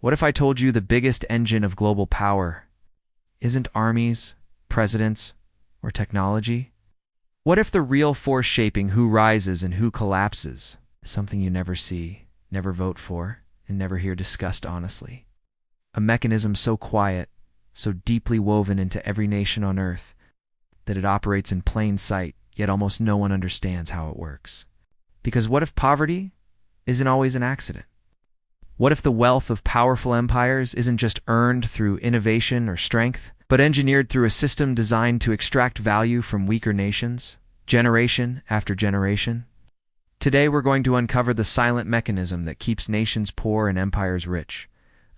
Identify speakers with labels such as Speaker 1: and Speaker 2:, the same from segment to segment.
Speaker 1: What if I told you the biggest engine of global power isn't armies, presidents, or technology? What if the real force shaping who rises and who collapses is something you never see, never vote for, and never hear discussed honestly? A mechanism so quiet, so deeply woven into every nation on earth, that it operates in plain sight, yet almost no one understands how it works. Because what if poverty isn't always an accident? What if the wealth of powerful empires isn't just earned through innovation or strength, but engineered through a system designed to extract value from weaker nations, generation after generation? Today we're going to uncover the silent mechanism that keeps nations poor and empires rich,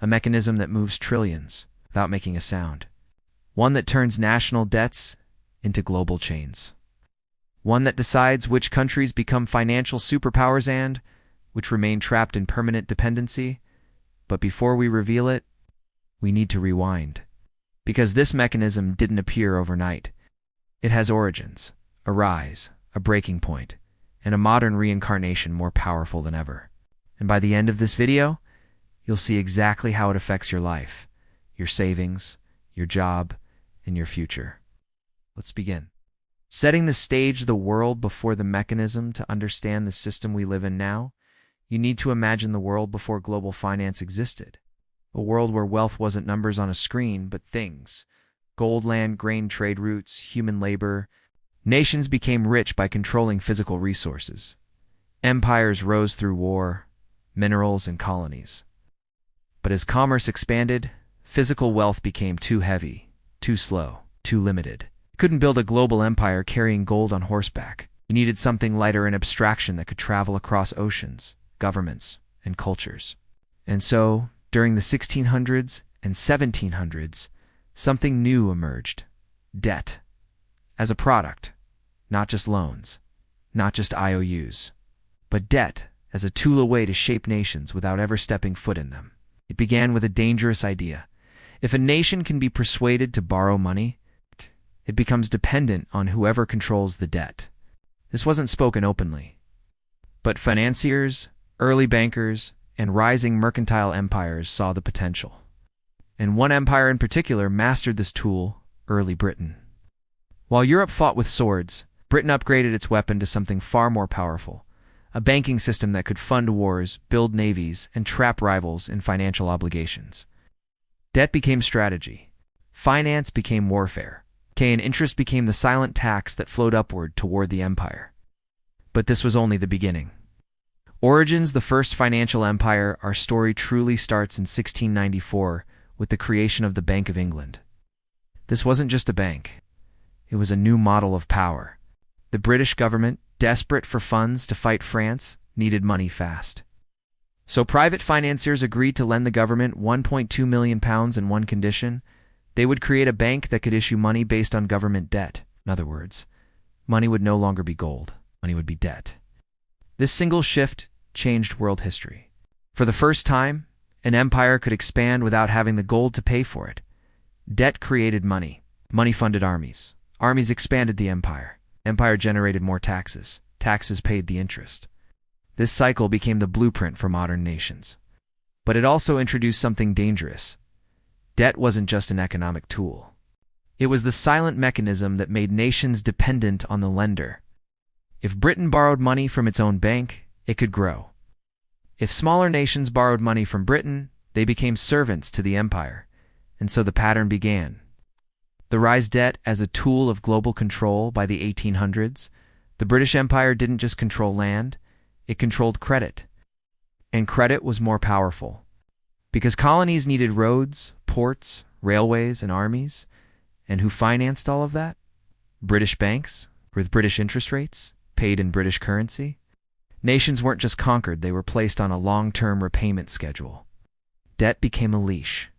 Speaker 1: a mechanism that moves trillions without making a sound, one that turns national debts into global chains, one that decides which countries become financial superpowers and which remain trapped in permanent dependency. But before we reveal it, we need to rewind. Because this mechanism didn't appear overnight. It has origins, a rise, a breaking point, and a modern reincarnation more powerful than ever. And by the end of this video, you'll see exactly how it affects your life, your savings, your job, and your future. Let's begin. Setting the stage, the world before the mechanism. To understand the system we live in now, you need to imagine the world before global finance existed. A world where wealth wasn't numbers on a screen, but things. Gold, land, grain, trade routes, human labor. Nations became rich by controlling physical resources. Empires rose through war, minerals, and colonies. But as commerce expanded, physical wealth became too heavy, too slow, too limited. You couldn't build a global empire carrying gold on horseback. You needed something lighter, an abstraction that could travel across oceans, governments, and cultures. And so, during the 1600s and 1700s, something new emerged: debt. As a product, not just loans, not just IOUs, but debt as a tool, a way to shape nations without ever stepping foot in them. It began with a dangerous idea. If a nation can be persuaded to borrow money, it becomes dependent on whoever controls the debt. This wasn't spoken openly, but financiers, early bankers, and rising mercantile empires saw the potential. And one empire in particular mastered this tool: early Britain. While Europe fought with swords, Britain upgraded its weapon to something far more powerful: a banking system that could fund wars, build navies, and trap rivals in financial obligations. Debt became strategy. Finance became warfare. And interest became the silent tax that flowed upward toward the empire. But this was only the beginning. Origins, the first financial empire. Our story truly starts in 1694 with the creation of the Bank of England. This wasn't just a bank. It was a new model of power. The British government, desperate for funds to fight France, needed money fast. So private financiers agreed to lend the government £1.2 million on one condition: they would create a bank that could issue money based on government debt. In other words, money would no longer be gold, money would be debt. This single shift changed world history. For the first time, an empire could expand without having the gold to pay for it. Debt created money. Money funded armies. Armies expanded the empire. Empire generated more taxes. Taxes paid the interest. This cycle became the blueprint for modern nations. But it also introduced something dangerous. Debt wasn't just an economic tool. It was the silent mechanism that made nations dependent on the lender. If Britain borrowed money from its own bank, it could grow. If smaller nations borrowed money from Britain, they became servants to the empire. And so the pattern began. The rise debt as a tool of global control. By the 1800s, the British Empire didn't just control land, it controlled credit. And credit was more powerful. Because colonies needed roads, ports, railways, and armies. And who financed all of that? British banks, with British interest rates, paid in British currency. Nations weren't just conquered, they were placed on a long-term repayment schedule. Debt became a leash.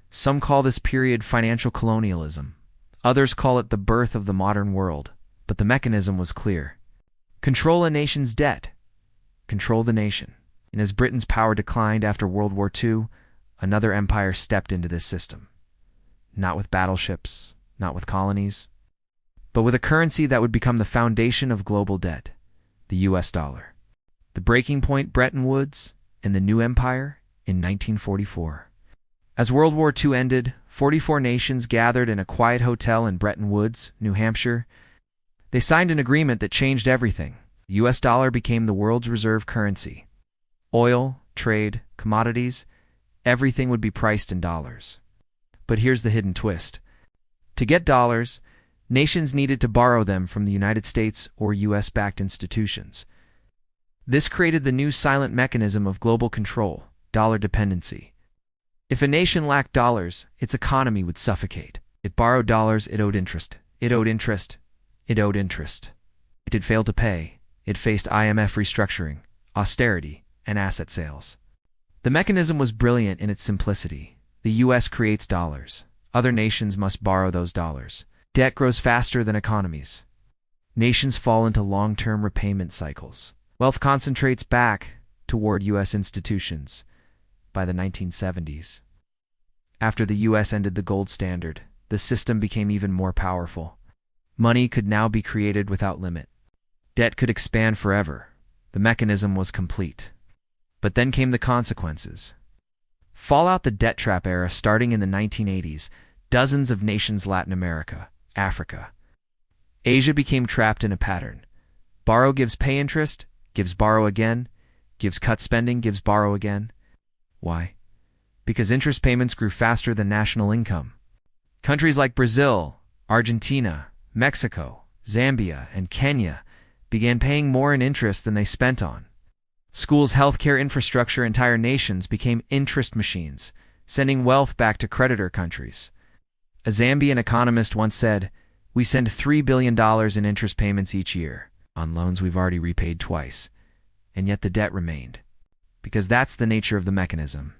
Speaker 1: Some call this period financial colonialism. Others call it the birth of the modern world. But the mechanism was clear. Control a nation's debt. Control the nation. And as Britain's power declined after World War II, another empire stepped into this system. Not with battleships, not with colonies, but with a currency that would become the foundation of global debt: the US dollar. The breaking point, Bretton Woods, and the new empire, in 1944. As World War II ended, 44 nations gathered in a quiet hotel in Bretton Woods, New Hampshire. They signed an agreement that changed everything. The US dollar became the world's reserve currency. Oil, trade, commodities, everything would be priced in dollars. But here's the hidden twist. To get dollars, nations needed to borrow them from the United States or US-backed institutions. This created the new silent mechanism of global control, dollar dependency. If a nation lacked dollars, its economy would suffocate. It borrowed dollars, it owed interest. It owed interest. It owed interest. It had failed to pay. It faced IMF restructuring, austerity, and asset sales. The mechanism was brilliant in its simplicity. The US creates dollars. Other nations must borrow those dollars. Debt grows faster than economies. Nations fall into long-term repayment cycles. Wealth concentrates back toward US institutions by the 1970s. After the US ended the gold standard, the system became even more powerful. Money could now be created without limit. Debt could expand forever. The mechanism was complete. But then came the consequences. Fallout the debt trap era starting in the 1980s, dozens of nations Latin America, Africa, Asia became trapped in a pattern. Borrow gives pay interest, gives borrow again, gives cut spending, gives borrow again. Why? Because interest payments grew faster than national income. Countries like Brazil, Argentina, Mexico, Zambia, and Kenya began paying more in interest than they spent on. Schools, healthcare infrastructure, entire nations became interest machines, sending wealth back to creditor countries. A Zambian economist once said, "We send $3 billion in interest payments each year on loans we've already repaid twice, and yet the debt remained." Because that's the nature of the mechanism.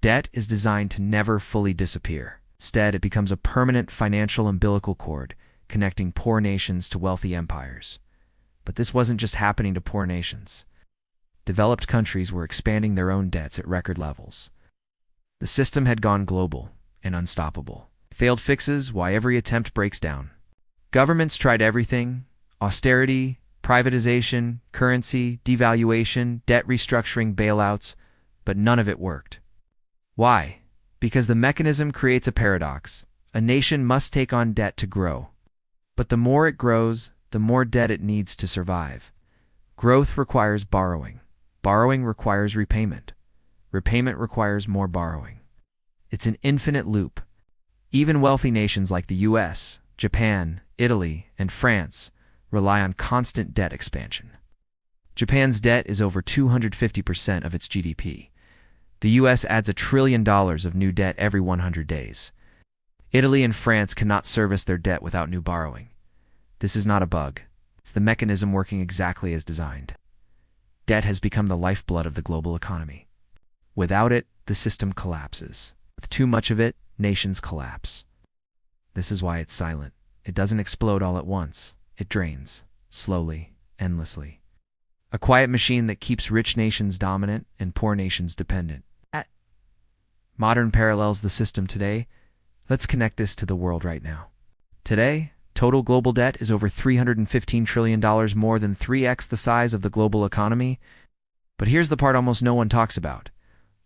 Speaker 1: Debt is designed to never fully disappear. Instead, it becomes a permanent financial umbilical cord, connecting poor nations to wealthy empires. But this wasn't just happening to poor nations. Developed countries were expanding their own debts at record levels. The system had gone global and unstoppable. Failed fixes why every attempt breaks down. Governments tried everything: austerity, privatization, currency, devaluation, debt restructuring, bailouts, but none of it worked. Why? Because the mechanism creates a paradox. A nation must take on debt to grow. But the more it grows, the more debt it needs to survive. Growth requires borrowing. Borrowing requires repayment. Repayment requires more borrowing. It's an infinite loop. Even wealthy nations like the US, Japan, Italy, and France rely on constant debt expansion. Japan's debt is over 250% of its GDP. The US adds $1 trillion of new debt every 100 days. Italy and France cannot service their debt without new borrowing. This is not a bug. It's the mechanism working exactly as designed. Debt has become the lifeblood of the global economy. Without it, the system collapses. With too much of it, nations collapse. This is why it's silent. It doesn't explode all at once. It drains, slowly, endlessly. A quiet machine that keeps rich nations dominant and poor nations dependent. Modern parallels the system today. Let's connect this to the world right now. Today, total global debt is over $315 trillion, more than 3x the size of the global economy. But here's the part almost no one talks about.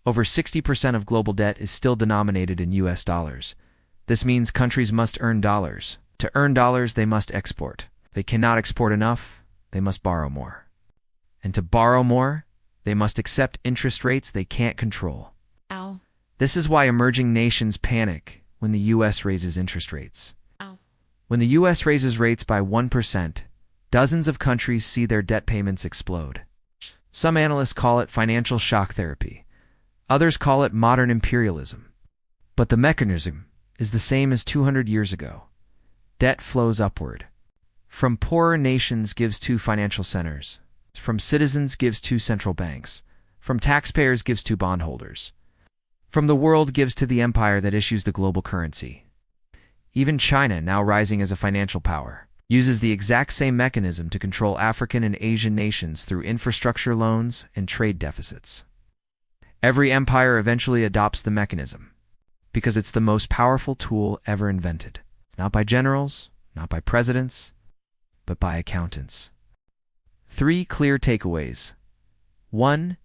Speaker 1: Over 60% of global debt is still denominated in US dollars. This means countries must earn dollars. To earn dollars, they must export. They cannot export enough, they must borrow more. And to borrow more, they must accept interest rates they can't control.
Speaker 2: Ow.
Speaker 1: This is why emerging nations panic when the US raises interest rates.
Speaker 2: Ow.
Speaker 1: When the US raises rates by 1%, dozens of countries see their debt payments explode. Some analysts call it financial shock therapy. Others call it modern imperialism. But the mechanism is the same as 200 years ago. Debt flows upward. From poorer nations gives to financial centers. From citizens gives to central banks. From taxpayers gives to bondholders. From the world gives to the empire that issues the global currency. Even China, now rising as a financial power, uses the exact same mechanism to control African and Asian nations through infrastructure loans and trade deficits. Every empire eventually adopts the mechanism, because it's the most powerful tool ever invented. It's not by generals, not by presidents, but by accountants. 3 clear takeaways. 1.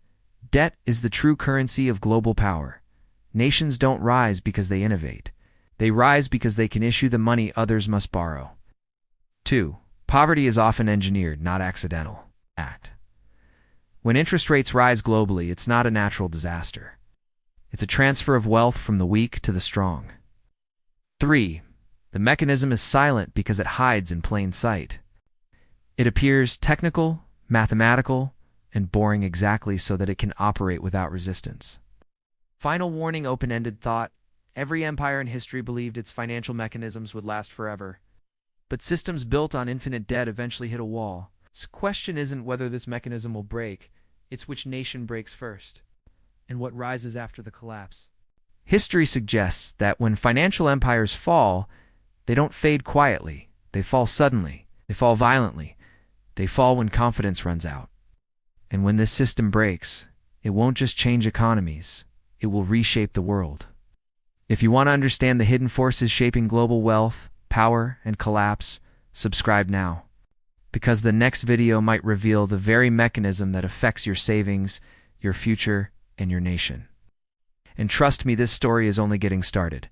Speaker 1: Debt is the true currency of global power. Nations don't rise because they innovate. They rise because they can issue the money others must borrow. 2. Poverty is often engineered, not accidental. When interest rates rise globally, it's not a natural disaster. It's a transfer of wealth from the weak to the strong. 3. The mechanism is silent because it hides in plain sight. It appears technical, mathematical, and boring exactly so that it can operate without resistance. Final warning, open-ended thought. Every empire in history believed its financial mechanisms would last forever. But systems built on infinite debt eventually hit a wall. The question isn't whether this mechanism will break, it's which nation breaks first, and what rises after the collapse. History suggests that when financial empires fall, they don't fade quietly. They fall suddenly. They fall violently. They fall when confidence runs out. And when this system breaks, it won't just change economies, it will reshape the world. If you want to understand the hidden forces shaping global wealth, power, and collapse, subscribe now. Because the next video might reveal the very mechanism that affects your savings, your future, and your nation. And trust me, this story is only getting started.